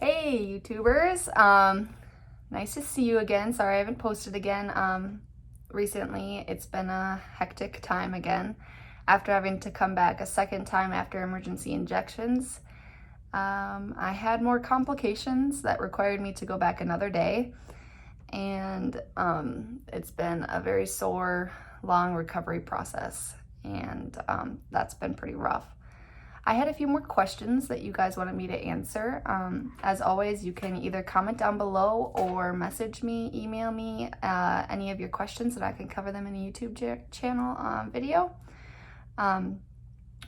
Hey YouTubers, nice to see you again. Sorry I haven't posted again recently. It's been a hectic time again after having to come back a second time after emergency injections. I had more complications that required me to go back another day, and it's been a very sore, long recovery process, and that's been pretty rough. I had a few more questions that you guys wanted me to answer. As always, you can either comment down below or message me, email me any of your questions and I can cover them in a YouTube channel video. One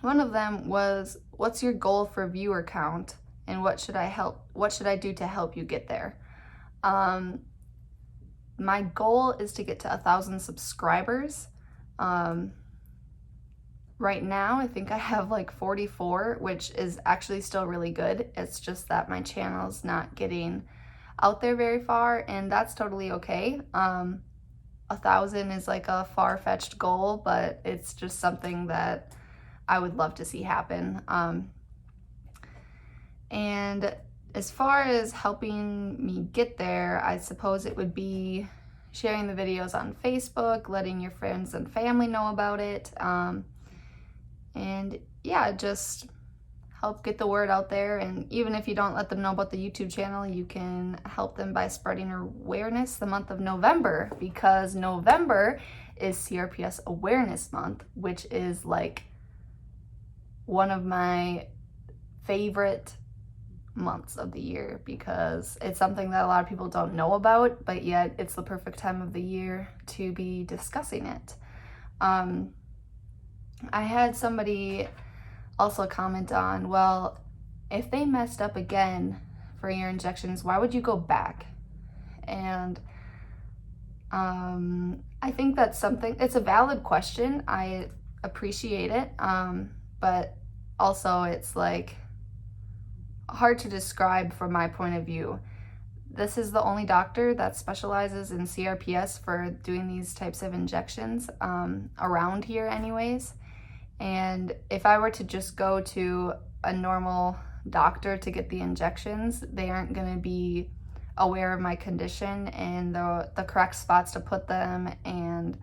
of them was, what's your goal for viewer count and what should I do to help you get there? My goal is to get to 1,000 subscribers. Right now, I think I have like 44, which is actually still really good. It's just that my channel's not getting out there very far, and that's totally okay. 1,000 is like a far-fetched goal, but it's just something that I would love to see happen. And as far as helping me get there, I suppose it would be sharing the videos on Facebook, letting your friends and family know about it. And yeah, just help get the word out there. And even if you don't let them know about the YouTube channel, you can help them by spreading awareness the month of November, because November is CRPS Awareness Month, which is like one of my favorite months of the year because it's something that a lot of people don't know about, but yet it's the perfect time of the year to be discussing it. I had somebody also comment on, well, if they messed up again for your injections, why would you go back? And I think that's something, it's a valid question. I appreciate it. But also it's like hard to describe from my point of view. This is the only doctor that specializes in CRPS for doing these types of injections around here anyways. And if I were to just go to a normal doctor to get the injections, they aren't going to be aware of my condition and the correct spots to put them, and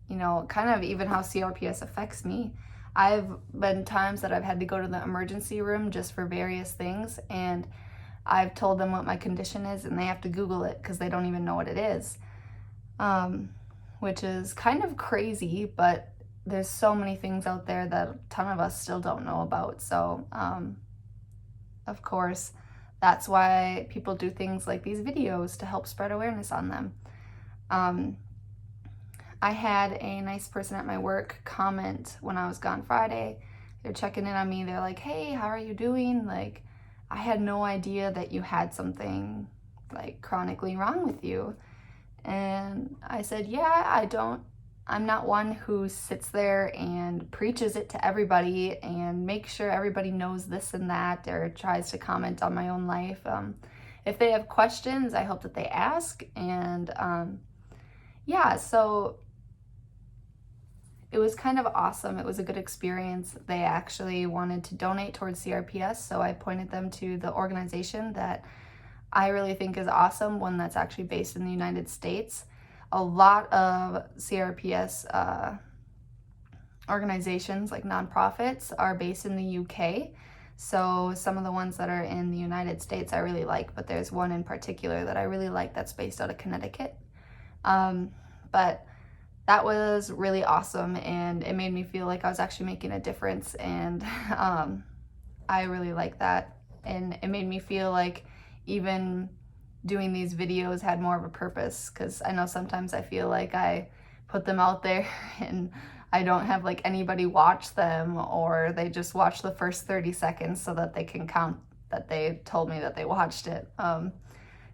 you know, kind of even how CRPS affects me. I've been times that I've had to go to the emergency room just for various things, and I've told them what my condition is and they have to Google it because they don't even know what it is, which is kind of crazy, but there's so many things out there that a ton of us still don't know about. So, of course, that's why people do things like these videos to help spread awareness on them. I had a nice person at my work comment when I was gone Friday. They're checking in on me. They're like, hey, how are you doing? Like, I had no idea that you had something like chronically wrong with you. And I said, yeah, I'm not one who sits there and preaches it to everybody and makes sure everybody knows this and that, or tries to comment on my own life. If they have questions, I hope that they ask. And yeah, so it was kind of awesome. It was a good experience. They actually wanted to donate towards CRPS, so I pointed them to the organization that I really think is awesome, one that's actually based in the United States. A lot of CRPS organizations, like nonprofits, are based in the UK. So some of the ones that are in the United States I really like, but there's one in particular that I really like that's based out of Connecticut. But that was really awesome, and it made me feel like I was actually making a difference, and I really like that. And it made me feel like even doing these videos had more of a purpose, because I know sometimes I feel like I put them out there and I don't have like anybody watch them, or they just watch the first 30 seconds so that they can count that they told me that they watched it.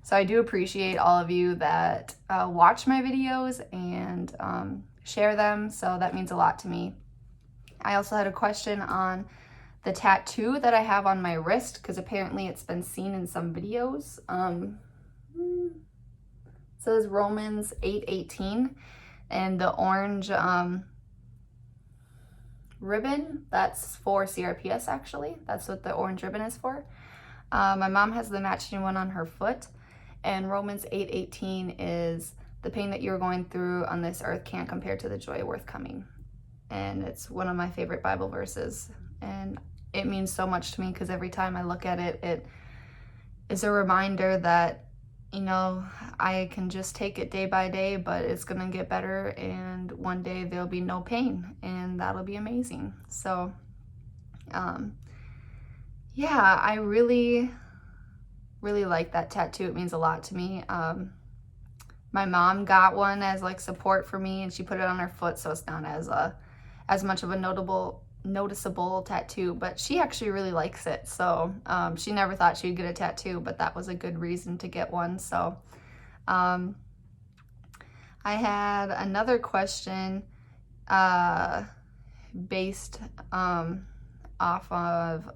So I do appreciate all of you that watch my videos and share them, so that means a lot to me. I also had a question on the tattoo that I have on my wrist, because apparently it's been seen in some videos. It says Romans 8:18, and the orange ribbon, that's for CRPS actually. That's what the orange ribbon is for. My mom has the matching one on her foot, and Romans 8:18 is, the pain that you're going through on this earth can't compare to the joy worth coming. And it's one of my favorite Bible verses, and it means so much to me because every time I look at it, it is a reminder that, you know, I can just take it day by day, but it's gonna get better, and one day there'll be no pain, and that'll be amazing. So yeah, I really like that tattoo. It means a lot to me. My mom got one as like support for me, and she put it on her foot, so it's not as much of a noticeable tattoo, but she actually really likes it. So she never thought she'd get a tattoo, but that was a good reason to get one. So I had another question based off of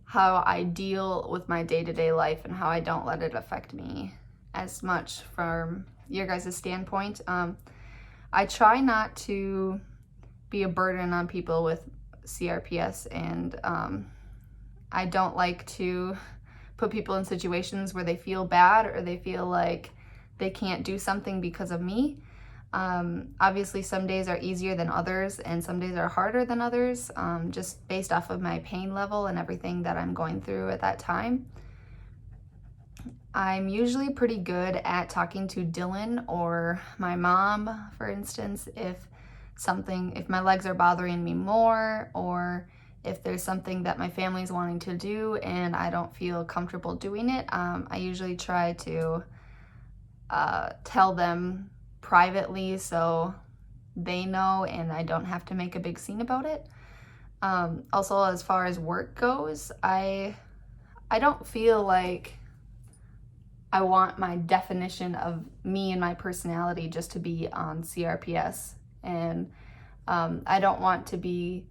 how I deal with my day-to-day life and how I don't let it affect me as much from your guys' standpoint. I try not to be a burden on people with CRPS, and I don't like to put people in situations where they feel bad or they feel like they can't do something because of me. Obviously some days are easier than others, and some days are harder than others, just based off of my pain level and everything that I'm going through at that time. I'm usually pretty good at talking to Dylan or my mom, for instance, if my legs are bothering me more, or if there's something that my family's wanting to do and I don't feel comfortable doing it. I usually try to tell them privately so they know and I don't have to make a big scene about it. Also, as far as work goes, I don't feel like I want my definition of me and my personality just to be on CRPS, and I don't want to be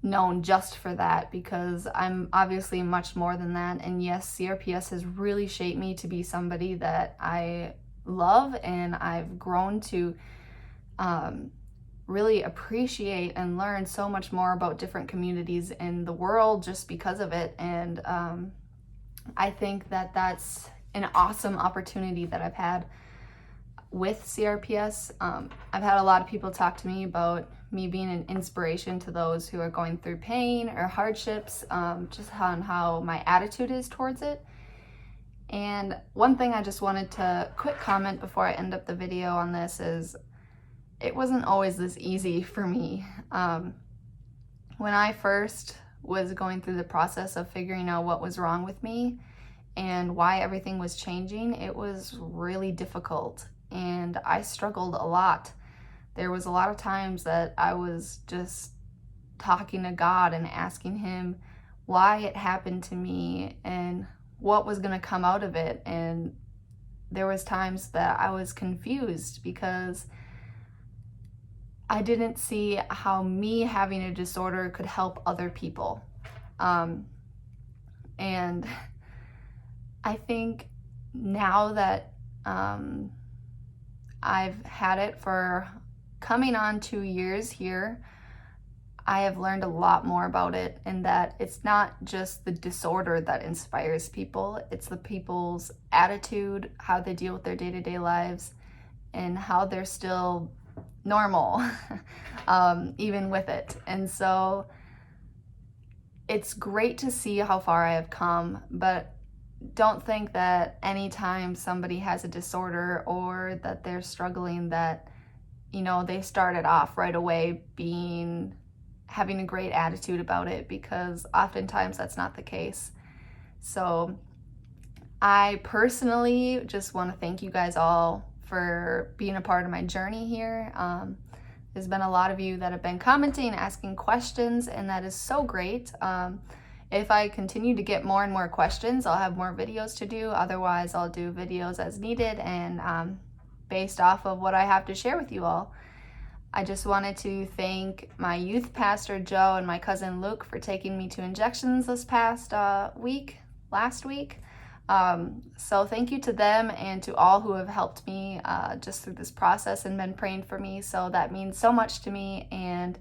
known just for that, because I'm obviously much more than that. And yes, CRPS has really shaped me to be somebody that I love, and I've grown to really appreciate and learn so much more about different communities in the world just because of it. And I think that that's an awesome opportunity that I've had with CRPS. I've had a lot of people talk to me about me being an inspiration to those who are going through pain or hardships, just on how my attitude is towards it. And one thing I just wanted to quick comment before I end up the video on this is, it wasn't always this easy for me. When I first was going through the process of figuring out what was wrong with me and why everything was changing, it was really difficult, and I struggled a lot. There was a lot of times that I was just talking to God and asking him why it happened to me and what was going to come out of it. And there was times that I was confused because I didn't see how me having a disorder could help other people. And I think now that I've had it for coming on 2 years here, I have learned a lot more about it, and that it's not just the disorder that inspires people, it's the people's attitude, how they deal with their day-to-day lives, and how they're still normal, even with it. And so it's great to see how far I have come, but don't think that anytime somebody has a disorder or that they're struggling that, you know, they started off right away having a great attitude about it, because oftentimes that's not the case. So I personally just want to thank you guys all for being a part of my journey here. There's been a lot of you that have been commenting, asking questions, and that is so great. If I continue to get more and more questions, I'll have more videos to do. Otherwise, I'll do videos as needed and based off of what I have to share with you all. I just wanted to thank my youth pastor, Joe, and my cousin, Luke, for taking me to injections this past last week. So thank you to them and to all who have helped me just through this process and been praying for me. So that means so much to me, and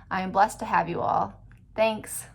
I am blessed to have you all. Thanks.